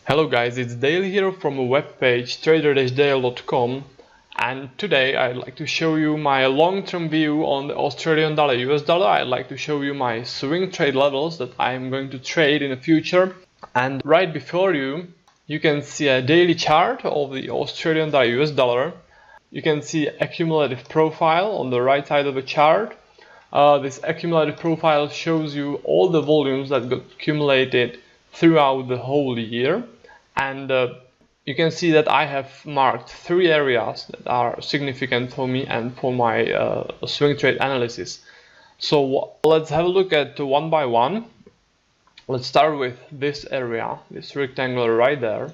Hello guys, it's Dale here from a webpage trader-dale.com, and today I'd like to show you my long-term view on the Australian dollar US dollar. I'd like to show you my swing trade levels that I'm going to trade in the future. And right before you can see a daily chart of the Australian dollar US dollar. You can see accumulative profile on the right side of the chart. This accumulative profile shows you all the volumes that got accumulated throughout the whole year. And you can see that I have marked 3 areas that are significant for me and for my swing trade analysis. So let's have a look at one by one. Let's start with this area, this rectangle right there.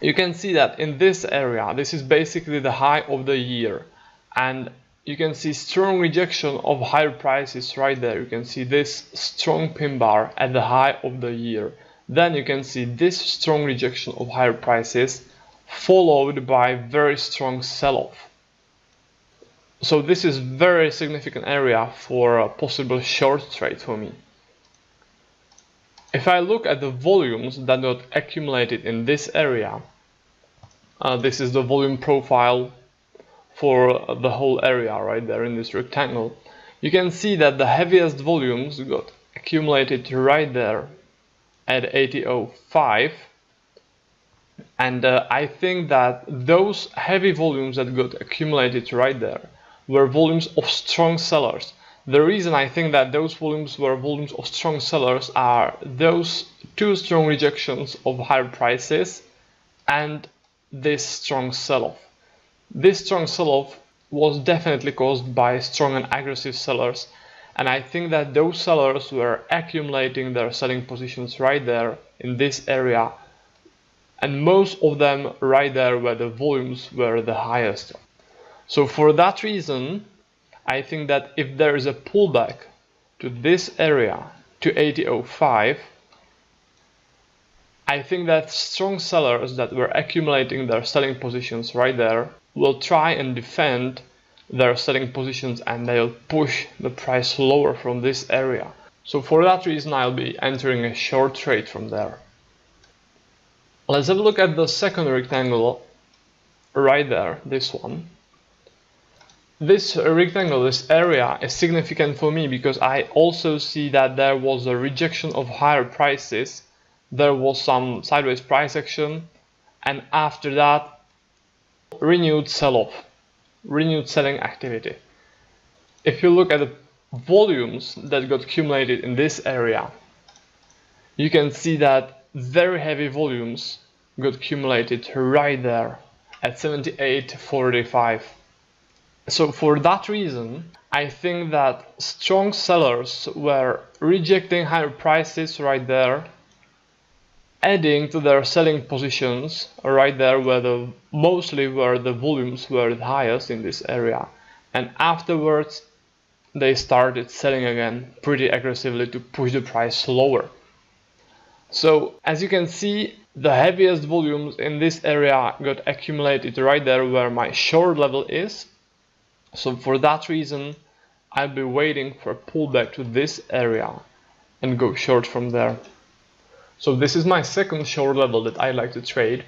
You can see that in this area, this is basically the high of the year, and you can see strong rejection of higher prices right there. You can see this strong pin bar at the high of the year. Then you can see this strong rejection of higher prices followed by very strong sell-off. So this is very significant area for a possible short trade for me. If I look at the volumes that got accumulated in this area, this is the volume profile for the whole area right there in this rectangle. You can see that the heaviest volumes got accumulated right there at 80.05, and I think that those heavy volumes that got accumulated right there were volumes of strong sellers. The reason I think that those volumes were volumes of strong sellers are those 2 strong rejections of higher prices and this strong sell-off. This strong sell-off was definitely caused by strong and aggressive sellers, and I think that those sellers were accumulating their selling positions right there in this area, and most of them right there where the volumes were the highest. So for that reason, I think that if there is a pullback to this area, to 80.05, I think that strong sellers that were accumulating their selling positions right there will try and defend their selling positions, and they'll push the price lower from this area. So for that reason, I'll be entering a short trade from there. Let's have a look at the second rectangle right there, this one. This rectangle, this area is significant for me because I also see that there was a rejection of higher prices. There was some sideways price action, and after that renewed sell-off, renewed selling activity. If you look at the volumes that got accumulated in this area, you can see that very heavy volumes got accumulated right there at 78.45. So for that reason, I think that strong sellers were rejecting higher prices right there, adding to their selling positions right there where mostly where the volumes were the highest in this area, and afterwards they started selling again pretty aggressively to push the price lower. So as you can see, the heaviest volumes in this area got accumulated right there where my short level is. So for that reason, I'll be waiting for a pullback to this area and go short from there. So this is my second short level that I like to trade,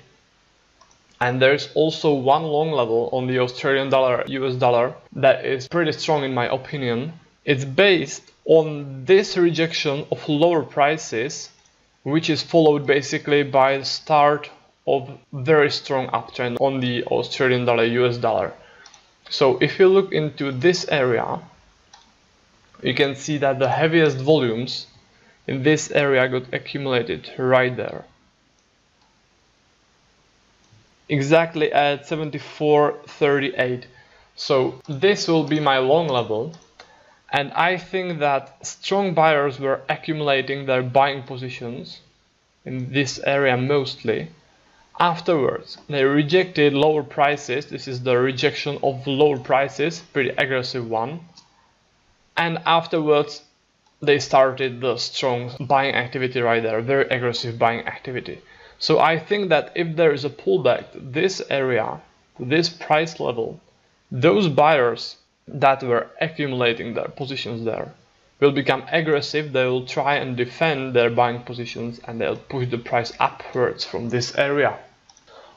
and there's also one long level on the Australian dollar US dollar that is pretty strong in my opinion. It's based on this rejection of lower prices, which is followed basically by the start of very strong uptrend on the Australian dollar US dollar. So if you look into this area, you can see that the heaviest volumes in this area got accumulated right there, exactly at 74.38. So this will be my long level, and I think that strong buyers were accumulating their buying positions in this area mostly. Afterwards, they rejected lower prices. This is the rejection of lower prices, pretty aggressive one, and afterwards they started the strong buying activity right there, very aggressive buying activity. So I think that if there is a pullback to this area, to this price level, those buyers that were accumulating their positions there will become aggressive, they will try and defend their buying positions and they'll push the price upwards from this area.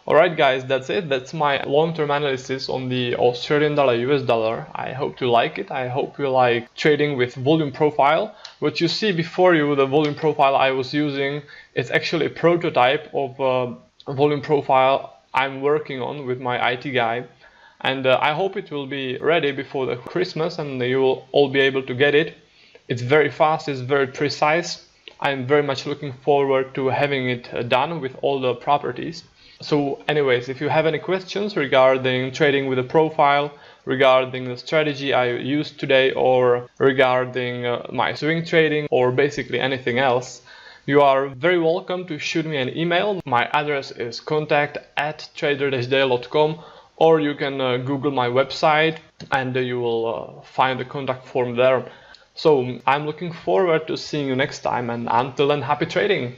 Alright guys, that's it. That's my long-term analysis on the Australian dollar, US dollar. I hope you like it. I hope you like trading with volume profile. What you see before you, the volume profile I was using, it's actually a prototype of a volume profile I'm working on with my IT guy. And I hope it will be ready before the Christmas and you will all be able to get it. It's very fast, it's very precise. I'm very much looking forward to having it done with all the properties. So anyways, if you have any questions regarding trading with a profile, regarding the strategy I used today, or regarding my swing trading, or basically anything else, you are very welcome to shoot me an email. My address is contact@trader-dale.com, or you can Google my website and you will find the contact form there. So I'm looking forward to seeing you next time, and until then, happy trading!